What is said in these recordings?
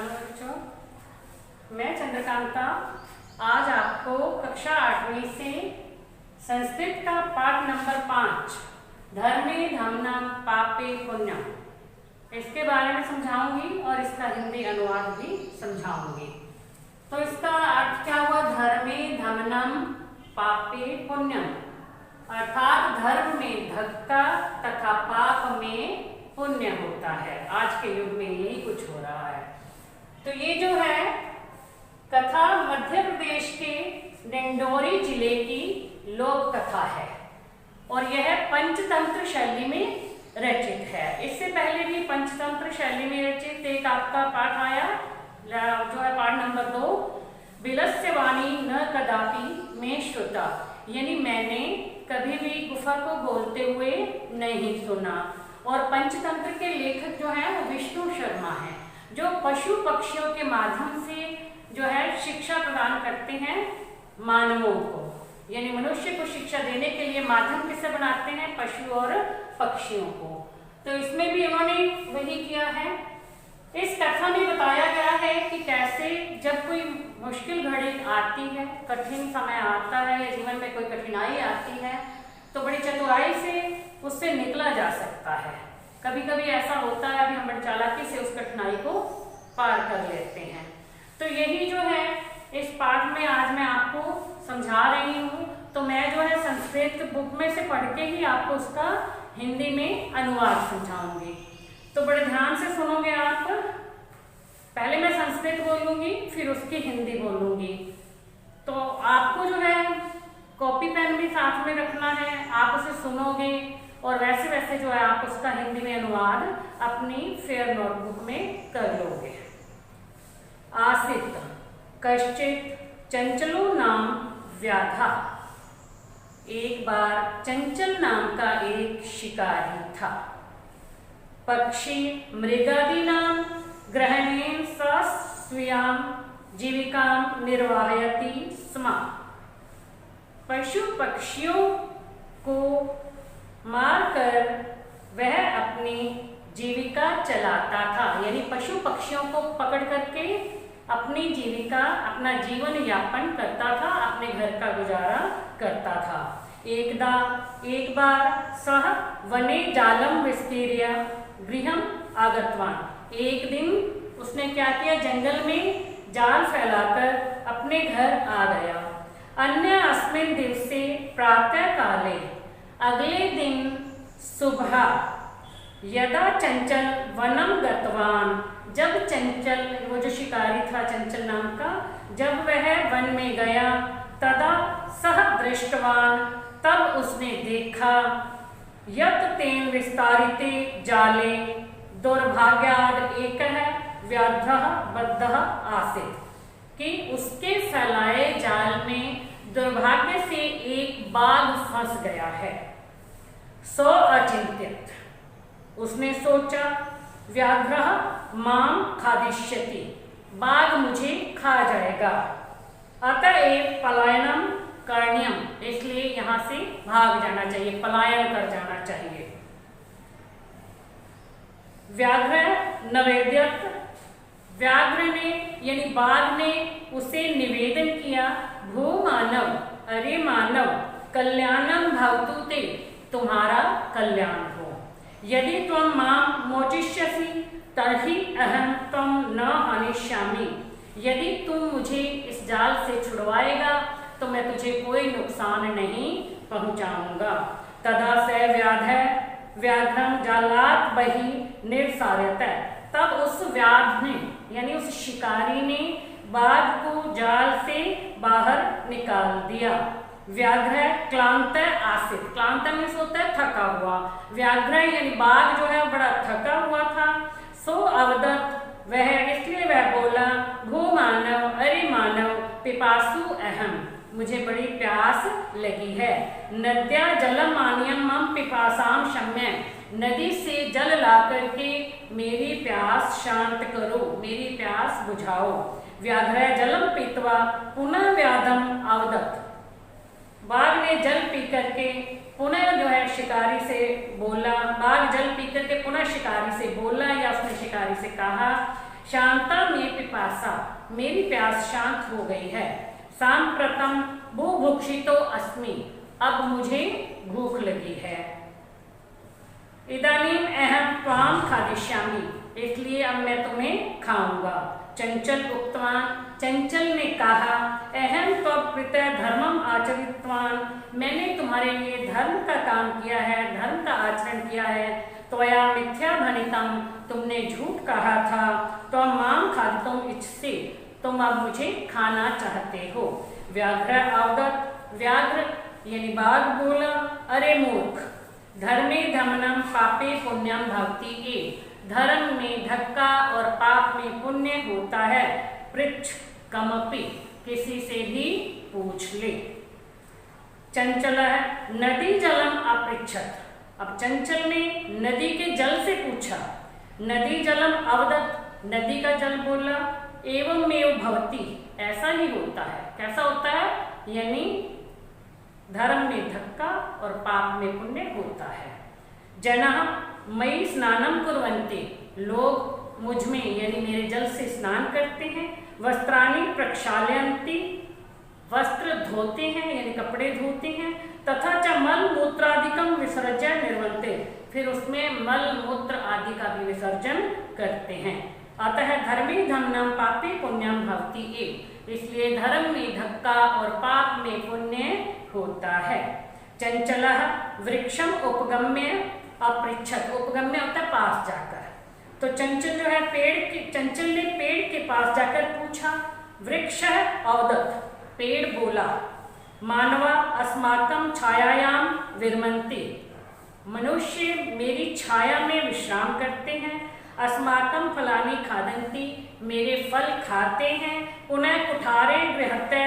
Hello बच्चों, मैं चंद्रकांता आज आपको कक्षा 8वीं से संस्कृत का पाठ नंबर 5 धर्मे धम्मम पापे पुण्यम इसके बारे में समझाऊंगी और इसका हिंदी अनुवाद भी समझाऊंगी। तो इसका अर्थ क्या हुआ? धर्मे धम्मम पापे पुण्यम, अर्थात धर्म में धक्का तथा पाप में पुण्य होता है। आज के युग में यही कुछ हो रहा है। तो ये जो है कथा मध्य प्रदेश के डिंडोरी जिले की लोक कथा है और यह पंचतंत्र शैली में रचित है। इससे पहले भी पंचतंत्र शैली में रचित एक आपका पाठ आया जो है पाठ नंबर 2, बिलस्य वाणी न कदापि में श्रुता, यानी मैंने कभी भी गुफा को बोलते हुए नहीं सुना। और पंचतंत्र के लेखक जो है वो विष्णु शर्मा है, जो पशु पक्षियों के माध्यम से जो है शिक्षा प्रदान करते हैं मानवों को, यानी मनुष्य को शिक्षा देने के लिए माध्यम किसे बनाते हैं? पशु और पक्षियों को। तो इसमें भी उन्होंने वही किया है। इस कथा में बताया गया है कि कैसे जब कोई मुश्किल घड़ी आती है, कठिन समय आता है या जीवन में कोई कठिनाई आती है तो बड़ी चतुराई से उससे निकला जा सकता है। कभी कभी ऐसा होता है, अभी हम बड़ी चालाकी से उस कठिनाई को पार कर लेते हैं। तो यही जो है इस पाठ में आज मैं आपको समझा रही हूँ। तो मैं जो है संस्कृत बुक में से पढ़ के ही आपको उसका हिंदी में अनुवाद समझाऊंगी। तो बड़े ध्यान से सुनोगे आप। पहले मैं संस्कृत बोलूंगी, फिर उसकी हिंदी बोलूंगी। तो आपको जो है कॉपी पेन भी साथ में रखना है, आप उसे सुनोगे और वैसे वैसे जो है आप उसका हिंदी में अनुवाद अपनी फेयर नोटबुक में कर लोगे। आसीत कश्चित चंचलो नाम व्याधा, एक बार चंचल नाम का एक शिकारी था। पक्षी मृगादि नाम ग्रहणेन स्वीयां जीविकां निर्वाहयति स्म, पशु पक्षियों को मारकर वह अपनी जीविका चलाता था, यानी पशु पक्षियों को पकड़ करके अपनी जीविका अपना जीवन यापन करता था, अपने घर का गुजारा करता था। एक बार सह वने जालम विस्तीर्य गृहम आगतवान, एक दिन उसने क्या किया? जंगल में जाल फैलाकर अपने घर आ गया। अन्य अस्मिन् दिवसे प्रातः काले, अगले दिन सुबह, यदा चंचल वनम गतवान, जब चंचल वो जो शिकारी था चंचल नाम का, जब वह वन में गया, तदा सह दृष्टवान, तब उसने देखा, यत तेन विस्तारिते जाले दुर्भाग्याद एकः व्याघ्रः बद्धः आसीत्, कि उसके फैलाए जाल में दुर्भाग्य से एक बाघ फंस गया है। सो अचिंतित, उसने सोचा, व्याघ्रः मां खादिष्यति, बाघ मुझे खा जाएगा। अतएव पलायनम करणीयम, इसलिए यहां से भाग जाना चाहिए, पलायन कर जाना चाहिए। व्याघ्र नवेद्यत, व्याघ्र ने यानी बाघ ने उसे निवेदन किया, भू मानव, अरे मानव, कल्याणम भवतु ते, तुम्हारा कल्याण हो। यदि त्वं मां मोचिष्यसि तर्हि अहं त्वं न हनिष्यामि, यदि तुम मुझे इस जाल से छुड़वाएगा तो मैं तुझे कोई नुकसान नहीं पहुंचाऊंगा। तदा स व्याघ्रं जालात् बहिः निर्सारयत, तब उस व्याघ्र ने यानी उस शिकारी ने बाघ को जाल से बाहर निकाल दिया। व्याघ्र क्लांत आसीत, क्लांत मीन्स होता है थका हुआ, व्याघ्र यानी बाघ जो है बड़ा थका हुआ था। सो अवदत, वह इसलिए वह बोला, भू मानव, अरे मानव, पिपासु अहम, मुझे बड़ी प्यास लगी है। नद्या जलम आनियम मम पिपासाम शम्य, नदी से जल ला करके मेरी प्यास शांत करो, मेरी प्यास बुझाओ। व्याघ्र जलम पीत्वा पुनः व्याधम अवदत, बाघ ने जल पी करके पुनः जो है शिकारी से बोला, बाघ जल पी करके पुनः शिकारी से बोला या उसने शिकारी से कहा, शांता में पिपासा, मेरी प्यास शांत हो गई है। सांप्रतम बुभुक्षितो अस्मि, अब मुझे भूख लगी है। इदानीम अहम त्वाम खादिष्यामि, इसलिए अब मैं तुम्हें खाऊंगा। चंचल उक्तवान, चंचल ने कहा, अहम त्वं कृते धर्मम आचरितवान, मैंने तुम्हारे लिए धर्म का काम किया है, धर्म का आचरण किया है। त्वया मिथ्या भनितम, तुमने झूठ कहा था। त्वं माम खादितुम इच्छसि, तुम अब मुझे खाना चाहते हो। व्याघ्र अवदत्, व्याघ्र यानी बाघ बोला, अरे मूर्ख, धर्मे धमनम पापे पुण्यम भवति ए, धर्म में धक्का और पाप में पुण्य होता है। पृच्छ कमपि, किसी से भी पूछ ले। चंचल नदी जलम अपृच्छत, अब चंचल ने नदी के जल से पूछा। नदी जलम अवदत्, नदी का जल बोला। एवं मेव भवति, ऐसा ही होता है। कैसा होता है? यानी धर्म में धक्का और पाप में पुण्य होता है। जनः मयि स्नानम कुर्वन्ति, लोग मुझ में यानी मेरे जल से स्नान करते हैं। वस्त्राणि प्रक्षालयन्ति, वस्त्र धोते हैं यानी कपड़े धोते हैं। तथा च मल मूत्रादिकम विसर्ज्य निर्वन्ते, फिर उसमें मल मूत्र आदि का भी विसर्जन करते हैं। अतः धर्मे धमनम पापे पुण्यम भवति ए, इसलिए धर्म में धक्का और पाप में पुण्य होता है। चंचलः वृक्षम उपगम्य अपृच्छत, उपगम्य होता है पास जाकर। तो चंचल जो है चंचल ने पेड़ के पास जाकर पूछा। वृक्ष अवदत्, पेड़ बोला। मानवा अस्माकं छायायाम विरमन्ति, मनुष्य मेरी छाया में विश्राम करते हैं। अस्माकं फलानि खादन्ति, मेरे फल खाते हैं। पुनः कुठारे गृहते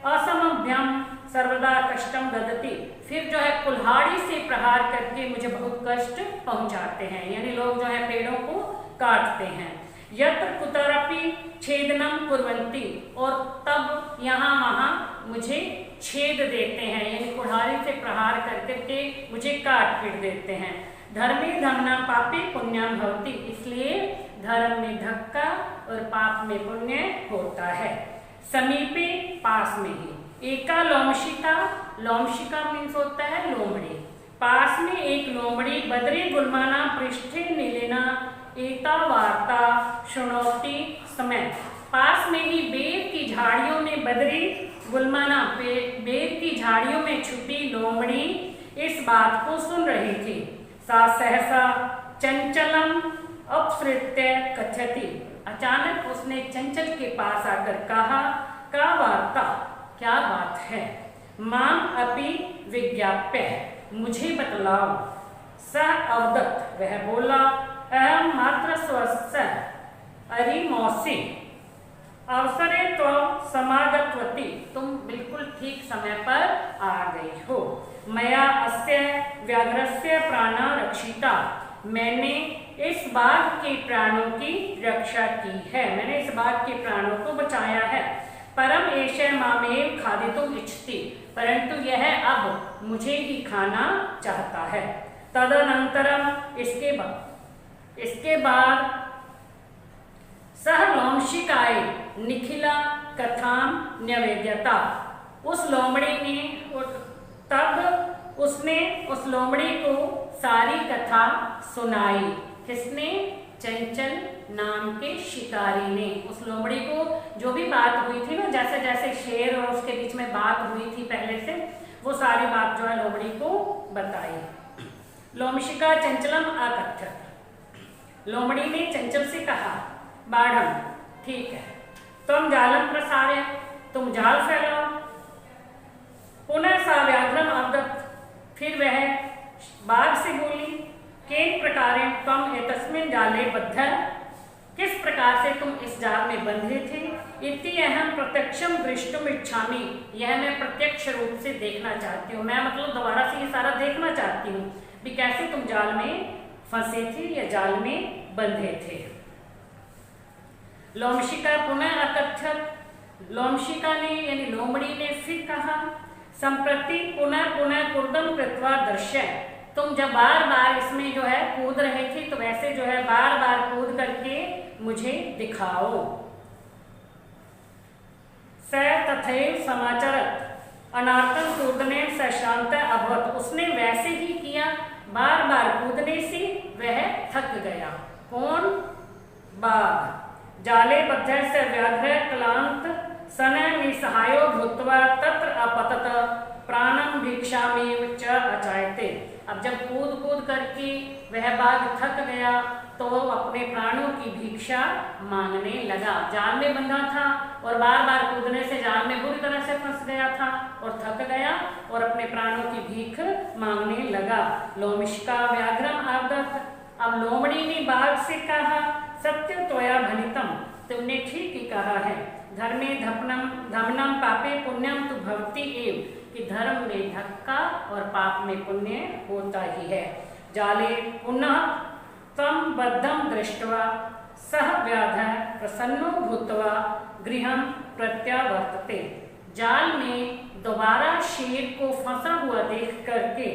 असमभ्यम सर्वदा कष्टम ददति, फिर जो है कुल्हाड़ी से प्रहार करके मुझे बहुत कष्ट पहुंचाते हैं, यानी लोग जो है पेड़ों को काटते हैं। यत्र कुतरपि छेदनम कुर्वन्ति, और तब यहाँ वहाँ मुझे छेद देते हैं, यानी कुल्हाड़ी से प्रहार करके मुझे काट पीट देते हैं। धर्मे धमना पापे पुण्यम भवति, इसलिए धर्म में धक्का और पाप में पुण्य होता है। समीपे, पास में ही। एका लोमशिका, लोमशिका मीन्स होता है लोमड़ी। पास में एक लोमड़ी बद्री गुलमाना पृष्ठे नीलिना एता वार्ता शुणोति समय, पास में ही बेर की झाड़ियों में बद्री गुलमाना, बेर की झाड़ियों में छुपी लोमड़ी इस बात को सुन रही थी। सा सहसा चंचलम अपसृत्य कथयति, अचानक उसने चंचल के पास आकर कहा, का वार्ता, क्या बात है? माम अपि विज्ञाप्य, मुझे बतलाओ। सह अवदत्, वह बोला, अहम मात्र स्वस्य अरिमौसि अवसरे तो समागतवती, तुम बिल्कुल ठीक समय पर आ गई हो। मया अस्य व्याघ्रस्य प्राणा रक्षिता, मैंने इस बाघ के प्राणों की रक्षा की है, मैंने इस बाघ के प्राणों को बचाया है। परम एष मामेव खादितुम इच्छति, परंतु यह अब मुझे ही खाना चाहता है। तदनंतरम, इसके बाद सह लोमशिकाय निखिला कथाम न्यवेद्यता, उस लोमड़ी ने तब उसने उस लोमड़ी को सारी कथा सुनाई। किसने? चंचल नाम के शिकारी ने उस लोमड़ी को जो भी बात हुई थी ना, जैसे जैसे शेर और उसके बीच में बात हुई थी पहले से, वो सारी बात जो है लोमड़ी को बताई। लोमशिका चंचलम अकथ्यत, लोमड़ी ने चंचल से कहा, बाढ़म, ठीक है, तुम जालम प्रसार्य, तुम जाल फैलाओ। पुनः सा व्याघ्रम अवदत्, फिर वह बाघ से बोली, केन प्रकारेण त्वं एतस्मिन् जाले बद्ध, किस प्रकार से तुम इस जाल में बंधे थे। इति अहम प्रत्यक्षम दृष्टुम इच्छामि, यह मैं प्रत्यक्ष रूप से देखना चाहती हूँ, मैं मतलब दोबारा से ये सारा देखना चाहती हूँ भी कैसे तुम जाल में फंसे थे या जाल में बंधे थे। लोमशिका पुनः अकथ्यत, लोमशिका ने यानी लोमड़ी ने फिर कहा, संप्रति पुनः पुनः कुर्दम कृत्वा दर्शय, तुम जब बार बार इसमें जो है कूद रहे थे तो वैसे जो है बार बार कूद करके मुझे दिखाओ। स तथैव समाचरत अनार्तम कूदने स शांत अभवत, उसने वैसे ही किया, बार बार कूदने से वह थक गया। कौन? बाघ। जाले बद्ध से व्याघ्र क्लांत सन निसहायो भूत्वा तत्र अपतत प्राणम भिक्षामेव च अचायते। अब जब कूद कूद करके वह बाघ थक गया तो अपने प्राणों की भिक्षा मांगने लगा। जाल में बंधा था और बार बार कूदने से जाल में बुरी तरह से फंस गया था और थक गया और अपने प्राणों की भीख मांगने लगा। लोमिष्का व्याघ्रम आदत, अब लोमड़ी ने बाघ से कहा, सत्य त्वया भनितम, तुमने ठीक ही कहा है। धर्मे धमनम पापे पुण्यम तु भवति एव, कि धर्म में धक्का और पाप में पुण्य होता ही है। जाले पुनः तम बद्धम दृष्ट्वा सह व्याधः प्रसन्नो भूत्वा गृहं प्रत्यावर्तते। जाल में दोबारा शेर को फंसा हुआ देख करके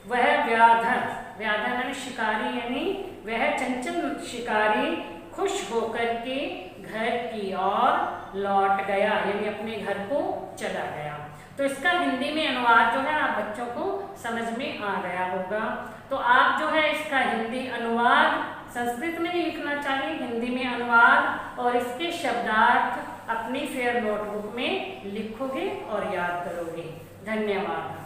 वह व्याधः यानी शिकारी, यानी वह चंचल शिकारी खुश होकर के घर की ओर लौट गया, यानी अपने घर को चला गया। तो इसका हिंदी में अनुवाद जो है आप बच्चों को समझ में आ गया होगा। तो आप जो है इसका हिंदी अनुवाद संस्कृत में ही लिखना चाहिए, हिंदी में अनुवाद, और इसके शब्दार्थ अपनी फेयर नोटबुक में लिखोगे और याद करोगे। धन्यवाद।